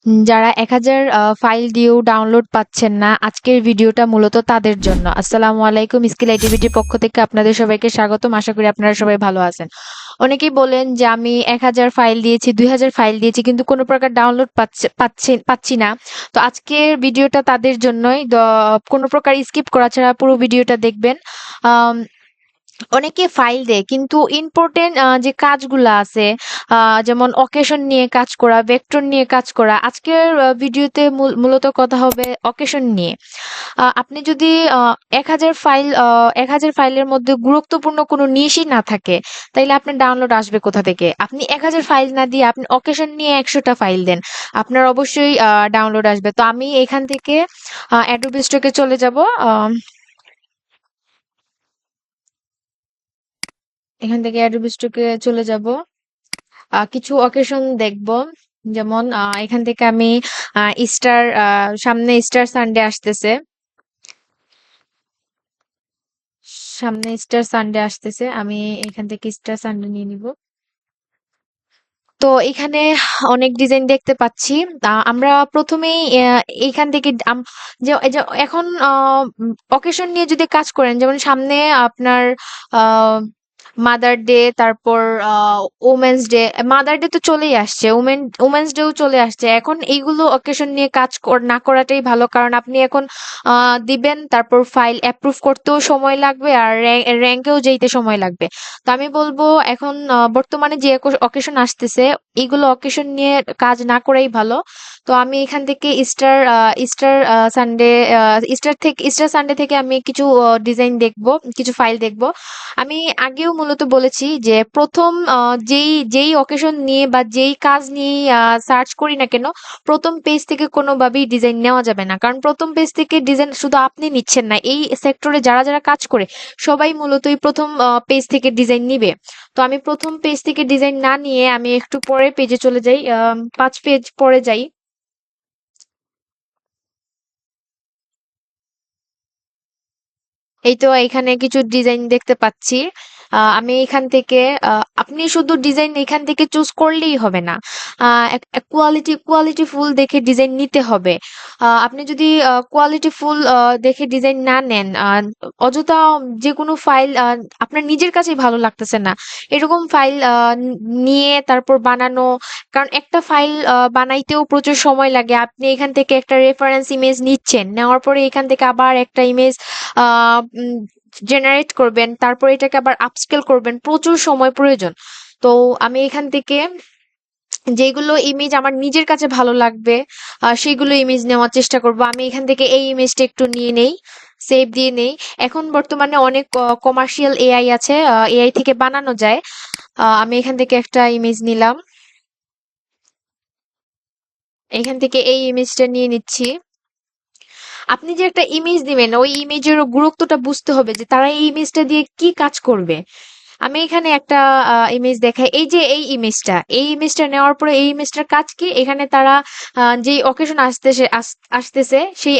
যারা ১,০০০ ফাইল দিয়েও ডাউনলোড পাচ্ছেন না, আজকের ভিডিওটা মূলত তাদের জন্য। আসসালামু আলাইকুম, স্কিল আইটিভিটির পক্ষ থেকে আপনাদের সবাইকে স্বাগতম। আশা করি আপনারা সবাই ভালো আছেন। অনেকেই বলেন যে আমি ১,০০০ ফাইল দিয়েছি, ২,০০০ ফাইল দিয়েছি, কিন্তু কোনো প্রকার ডাউনলোড পাচ্ছি না। তো আজকের ভিডিওটা তাদের জন্যই। কোনো প্রকার স্কিপ করা ছাড়া পুরো ভিডিওটা দেখবেন। আম, অনেকে ফাইল দেয় কিন্তু ইম্পর্টেন্ট যে কাজগুলা আছে, যেমন অকেশন নিয়ে কাজ করা, ভেক্টর নিয়ে কাজ করা, আজকের ভিডিওতে মূলত কথা হবে অকেশন নিয়ে। আপনি যদি ১,০০০ ফাইলের মধ্যে গুরুত্বপূর্ণ কোনো নিশই না থাকে, তাইলে আপনার ডাউনলোড আসবে কোথা থেকে? আপনি ১,০০০ ফাইল না দিয়ে আপনি অকেশন নিয়ে ১০০টা ফাইল দেন, আপনার অবশ্যই ডাউনলোড আসবে। তো আমি এখান থেকে অ্যাডোবি স্টকে চলে যাব। এখান থেকে অ্যাডোবি স্টকে চলে যাব। কিছু অকেশন দেখব। যেমন এখান থেকে আমি ইস্টার, সামনে ইস্টার সানডে আসতেছে। আমি এখান থেকে ইস্টার সানডে নিয়ে নিব। তো এখানে অনেক ডিজাইন দেখতে পাচ্ছি। আমরা প্রথমেই এইখান থেকে এখন অকেশন নিয়ে যদি কাজ করেন, যেমন সামনে আপনার মাদার ডে, তারপর ওমেন্স ডে। মাদার ডে তো চলেই আসছে, ওমেন্স ডেও চলে আসছে। এখন এইগুলো অকেশন নিয়ে কাজ না করাটাই ভালো, কারণ আপনি এখন দিবেন, তারপর ফাইল অ্যাপ্রুভ করতেও সময় লাগবে আর র্যাঙ্কেও যেতে সময় লাগবে। তো আমি বলবো এখন বর্তমানে যে অকেশন আসতেছে, এইগুলো অকেশন নিয়ে কাজ না করাই ভালো। তো আমি এখান থেকে ইস্টার সানডে ইস্টার সানডে থেকে আমি কিছু ডিজাইন দেখবো, কিছু ফাইল দেখবো। আমি আগেও মূলত বলেছি যে প্রথম যেই অকেশন নিয়ে বা যেই কাজ নিয়ে সার্চ করি না কেন, প্রথম পেজ থেকে কোনোভাবেই ডিজাইন নেওয়া যাবে না, কারণ প্রথম পেজ থেকে ডিজাইন শুধু আপনি নিচ্ছেন না, এই সেক্টরে যারা যারা কাজ করে সবাই মূলত এই প্রথম পেজ থেকে ডিজাইন নিবে। তো আমি প্রথম পেজ থেকে ডিজাইন না নিয়ে আমি একটু পরে পেজে চলে যাই, 5 পেজ পরে যাই। এই তো এখানে কিছু ডিজাইন দেখতে পাচ্ছি। আমি এখান থেকে আপনি শুধু ডিজাইন এখান থেকে চুজ করলেই হবে না, কোয়ালিটি ফুল দেখে ডিজাইন নিতে হবে। আপনি যদি কোয়ালিটি ফুল দেখে ডিজাইন না নেন, অযথা যে কোনো ফাইল আপনার নিজের কাছেই ভালো লাগতেছে না, এরকম ফাইল নিয়ে তারপর বানানো। কারণ একটা ফাইল বানাইতেও প্রচুর সময় লাগে। আপনি এখান থেকে একটা রেফারেন্স ইমেজ নিচ্ছেন, নেওয়ার পরে এখান থেকে আবার একটা ইমেজ জেনারেট করবেন, তারপর এটাকে আবার আপস্কেল করবেন, প্রচুর সময় প্রয়োজন। তো আমি এখান থেকে যেগুলো ইমেজ আমার নিজের কাছে ভালো লাগবে সেইগুলো ইমেজ নেওয়ার চেষ্টা করব। আমি এখান থেকে এই ইমেজটা একটু নিয়ে নেই, সেভ দিয়ে নেই। এখন বর্তমানে অনেক কমার্শিয়াল এআই আছে, এআই থেকে বানানো যায়। আমি এখান থেকে একটা ইমেজ নিলাম, এখান থেকে এই ইমেজটা নিয়ে নিচ্ছি। আপনি যে একটা ইমেজ দিবেন, ওই ইমেজের গুরুত্বটা বুঝতে হবে যে তারা এই ইমেজটা দিয়ে কি কাজ করবে। আমি এখানে একটা ইমেজ দেখাই। এই যে এই ইমেজটা নেওয়ার পরে এই ইমেজটার কাজ কি, এখানে তারা যে অকেশন আসতেছে সেই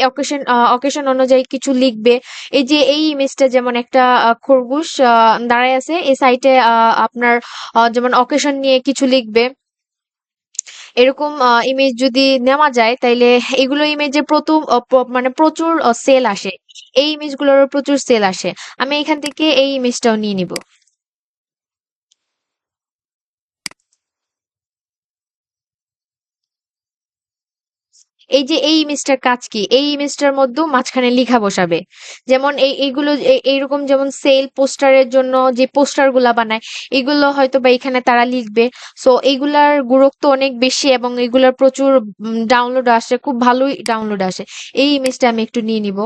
অকেশন অনুযায়ী কিছু লিখবে। এই যে এই ইমেজটা যেমন একটা খরগোশ দাঁড়ায় আছে এই সাইটে, আপনার যেমন অকেশন নিয়ে কিছু লিখবে। এরকম ইমেজ যদি নেওয়া যায় তাইলে এগুলো ইমেজে প্রথম মানে প্রচুর সেল আসে, এই ইমেজগুলোরও প্রচুর সেল আসে। আমি এখান থেকে এই ইমেজটাও নিয়ে নিব। এই যে এই ইমেজটার কাজ কি, এই ইমেজটার মধ্যেও মাঝখানে লিখা বসাবে। যেমন এইগুলো এইরকম যেমন সেল পোস্টারের জন্য যে পোস্টার গুলা বানায়, এগুলো হয়তো বা এখানে তারা লিখবে। সো এইগুলার গুরুত্ব অনেক বেশি এবং এগুলার প্রচুর ডাউনলোড আসে, খুব ভালোই ডাউনলোড আসে। এই ইমেজটা আমি একটু নিয়ে নিব।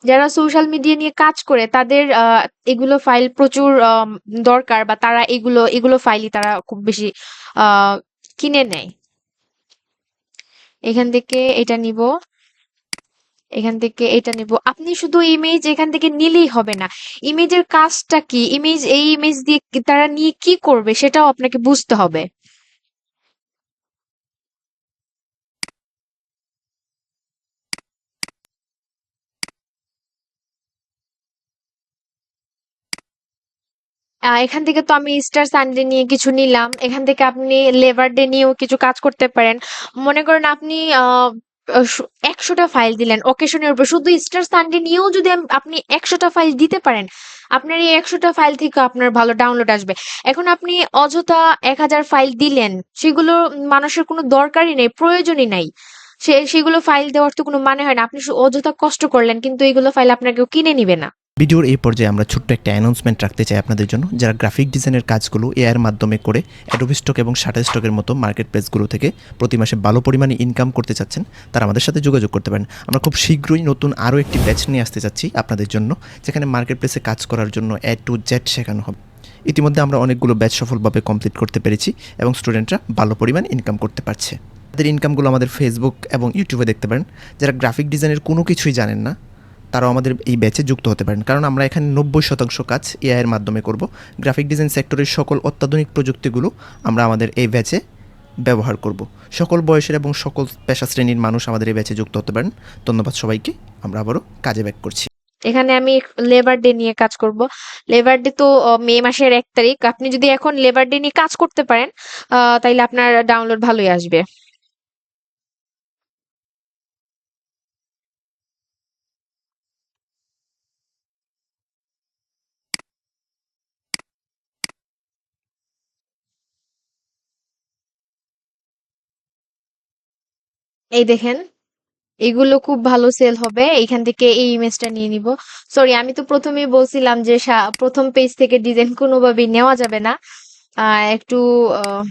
যারা সোশ্যাল মিডিয়া নিয়ে কাজ করে তাদের এগুলো ফাইল প্রচুর দরকার, বা তারা এগুলো ফাইলই তারা খুব বেশি আহ কিনে নেয়। এখান থেকে এটা নিব, এখান থেকে এটা নিব। আপনি শুধু ইমেজ এখান থেকে নিলেই হবে না, ইমেজের কাজটা কি, এই ইমেজ দিয়ে তারা নিয়ে কি করবে সেটাও আপনাকে বুঝতে হবে। এখান থেকে তো আমি ইস্টার সানডে নিয়ে কিছু নিলাম, এখান থেকে আপনি লেবার ডে নিয়েও কিছু কাজ করতে পারেন। মনে করেন আপনি 100টা ফাইল দিলেন অকেশনের উপর, শুধু ইস্টার সানডে নিয়েও যদি আপনি 100টা ফাইল দিতে পারেন, আপনার এই 100টা ফাইল থেকে আপনার ভালো ডাউনলোড আসবে। এখন আপনি অযথা 1000 ফাইল দিলেন, সেগুলো মানুষের কোনো দরকারই নেই, প্রয়োজনই নাই। সেগুলো ফাইল দেওয়ার তো কোনো মানে হয় না, আপনি অযথা কষ্ট করলেন, কিন্তু এইগুলো ফাইল আপনার কেউ কিনে নিবে না। ভিডিওর এই পর্যায়ে আমরা ছোট্ট একটা অ্যানাউন্সমেন্ট রাখতে চাই আপনাদের জন্য, যারা গ্রাফিক ডিজাইনের কাজগুলো এআইয়ের মাধ্যমে করে অ্যাডোবি স্টক এবং শাটার স্টকের মতো মার্কেট প্লেসগুলো থেকে প্রতি মাসে ভালো পরিমাণে ইনকাম করতে চাচ্ছেন, তারা আমাদের সাথে যোগাযোগ করতে পারেন। আমরা খুব শীঘ্রই নতুন আরও একটি ব্যাচ নিয়ে আসতে চাচ্ছি আপনাদের জন্য, যেখানে মার্কেট প্লেসে কাজ করার জন্য A to Z শেখানো হবে। ইতিমধ্যে আমরা অনেকগুলো ব্যাচ সফলভাবে কমপ্লিট করতে পেরেছি এবং স্টুডেন্টরা ভালো পরিমাণ ইনকাম করতে পারছে। তাদের ইনকামগুলো আমাদের ফেসবুক এবং ইউটিউবে দেখতে পারেন। যারা গ্রাফিক ডিজাইনের কোনো কিছুই জানেন না, তারাও আমাদের এই ব্যাচে যুক্ত হতে পারেন, কারণ আমরা এখানে 90% কাজ এআইয়ের মাধ্যমে করব। গ্রাফিক ডিজাইন সেক্টরের সকল অত্যাধুনিক প্রযুক্তিগুলো আমরা আমাদের এই ব্যাচে ব্যবহার করব। সকল বয়সের এবং সকল পেশা শ্রেণীর মানুষ আমাদের এই ব্যাচে যুক্ত হতে পারেন। ধন্যবাদ সবাইকে। আমরা আবারও কাজে ব্যাক করছি। এখানে আমি লেবার ডে নিয়ে কাজ করব। লেবার ডে তো মে মাসের 1 তারিখ। আপনি যদি এখন লেবার ডে নিয়ে কাজ করতে পারেন, তাইলে আপনার ডাউনলোড ভালোই আসবে। এই দেখেন, এগুলো খুব ভালো সেল হবে, এখান থেকে এই ইমেজটা নিয়ে নিব। সরি, আমি তো প্রথমেই বলছিলাম যে প্রথম পেজ থেকে ডিজাইন কোনোভাবেই নেওয়া যাবে না। একটু আহ,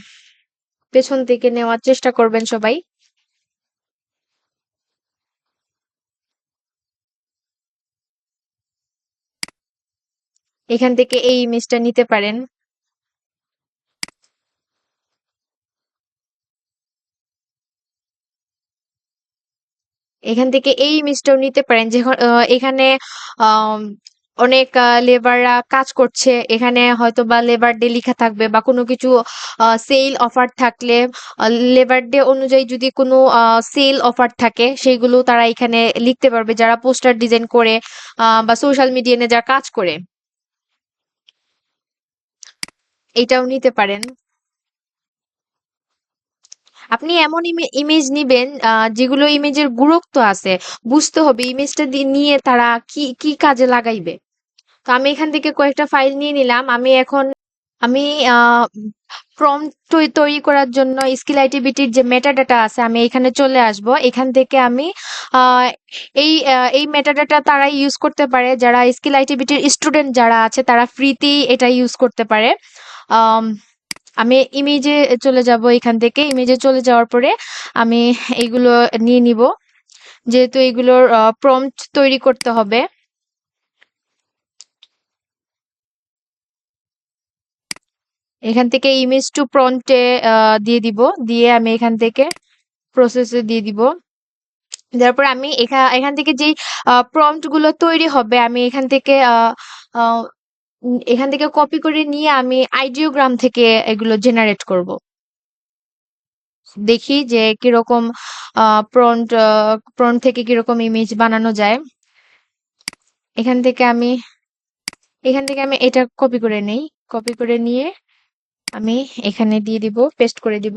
পেছন থেকে নেওয়ার চেষ্টা করবেন সবাই। এখান থেকে এই ইমেজটা নিতে পারেন। এখান থেকে এই ইমেজটাও নিতে পারেন, যে এখানে আম, অনেক লেবাররা কাজ করছে, এখানে হয়তো বা লেবার ডে লেখা থাকবে বা কোনো কিছু সেল অফার থাকলে, লেবার ডে অনুযায়ী যদি কোনো সেল অফার থাকে, সেগুলো তারা এখানে লিখতে পারবে, যারা পোস্টার ডিজাইন করে বা সোশ্যাল মিডিয়াতে যারা কাজ করে। এটাও নিতে পারেন। আপনি এমন ইমেজ নিবেন, যেগুলো ইমেজের গুরুত্ব আছে, বুঝতে হবে ইমেজটা নিয়ে তারা কি কি কাজে লাগাইবে। তো আমি এখান থেকে কয়েকটা ফাইল নিয়ে নিলাম। আমি প্রম্পট তৈরি করার জন্য স্কিল আইটিভিটির যে মেটাডাটা আছে, আমি এখানে চলে আসব। এখান থেকে আমি আহ, এই মেটাডাটা তারা ইউজ করতে পারে, যারা স্কিল আইটিভিটির স্টুডেন্ট যারা আছে, তারা ফ্রিতেই এটা ইউজ করতে পারে। আম, আমি ইমেজে চলে যাব, এখান থেকে ইমেজে চলে যাওয়ার পরে আমি এইগুলো নিয়ে নিব, যেহেতু এগুলোর প্রম্পট তৈরি করতে হবে। এখান থেকে ইমেজ টু প্রম্পটে দিয়ে দিব, দিয়ে আমি এখান থেকে প্রসেসে দিয়ে দিব। তারপর আমি এখান থেকে যেই প্রম্পট গুলো তৈরি হবে, আমি এখান থেকে আহ, এখান থেকে কপি করে নিয়ে আমি আইডিওগ্রাম থেকে এগুলো জেনারেট করব। দেখি যে কিরকম প্রম্পট প্রম্পট থেকে কিরকম ইমেজ বানানো যায়। এখান থেকে আমি এটা কপি করে নেই। কপি করে নিয়ে আমি এখানে দিয়ে দিব, পেস্ট করে দিব।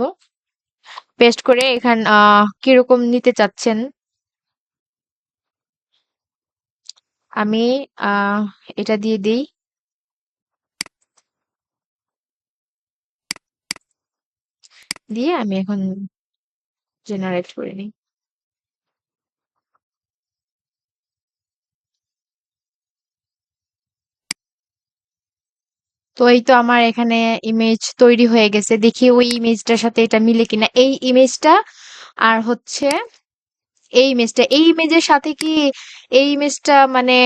পেস্ট করে এখান কিরকম নিতে চাচ্ছেন, আমি আহ এটা দিয়ে দিই। দিয়ে আমি এখন জেনারেট করে নিই। তো এই তো আমার এখানে ইমেজ তৈরি হয়ে গেছে, দেখি ওই ইমেজটার সাথে এটা মিলে কিনা। এই ইমেজটা আর হচ্ছে এই ইমেজের সাথে কি এই ইমেজটা মানে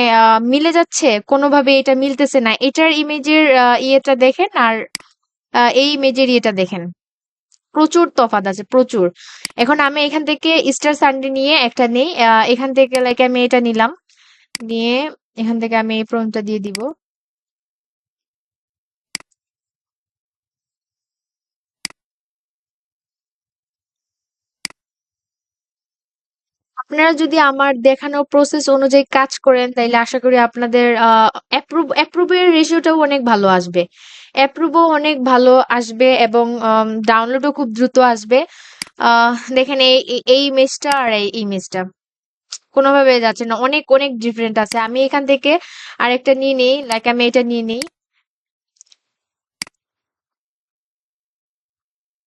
মিলে যাচ্ছে? কোনোভাবে এটা মিলতেছে না। এটার ইমেজের ইয়েটা দেখেন, আর এই ইমেজের ইয়েটা দেখেন, প্রচুর তফাৎ আছে, প্রচুর। এখন আমি এখান থেকে ইস্টার সানডে নিয়ে একটা নেই, এখান থেকে লাইক আমি এটা নিলাম, নিয়ে এখান থেকে আমি এই প্রম্পটটা দিয়ে দিব। আপনারা যদি আমার দেখানো প্রসেস অনুযায়ী কাজ করেন তাইলে আশা করি আপনাদের অ্যাপ্রুভের রেশিওটাও অনেক ভালো আসবে। অ্যাপ্রুভও অনেক ভালো আসবে এবং ডাউনলোডও খুব দ্রুত আসবে। দেখেন এই ইমেজটা আর এই ইমেজটা কোনোভাবে যাচ্ছে না, অনেক অনেক ডিফারেন্ট আছে। আমি এখান থেকে আরেকটা নিয়ে নিই, লাইক আমি এটা নিয়ে নিই,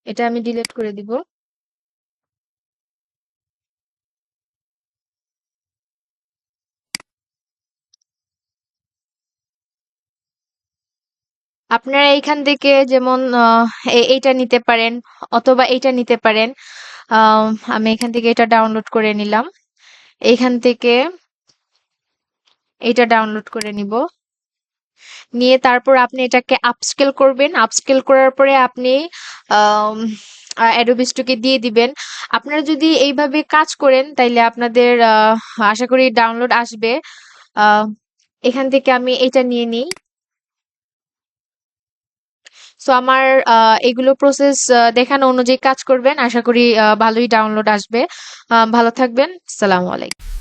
এটা আমি ডিলিট করে দিব। আপনারা এইখান থেকে যেমন এইটা নিতে পারেন অথবা এইটা নিতে পারেন। আম, আমি এখান থেকে এটা ডাউনলোড করে নিলাম, এইখান থেকে এটা ডাউনলোড করে নিব, নিয়ে তারপর আপনি এটাকে আপস্কেল করবেন। আপস্কেল করার পরে আপনি অ্যাডোবি স্টকে দিয়ে দিবেন। আপনারা যদি এইভাবে কাজ করেন তাইলে আপনাদের আশা করি ডাউনলোড আসবে। আহ, এখান থেকে আমি এটা নিয়ে নিই। সো আমার এগুলো প্রসেস দেখানো অনুযায়ী কাজ করবেন, আশা করি ভালোই ডাউনলোড আসবে। ভালো থাকবেন। আসসালামু আলাইকুম।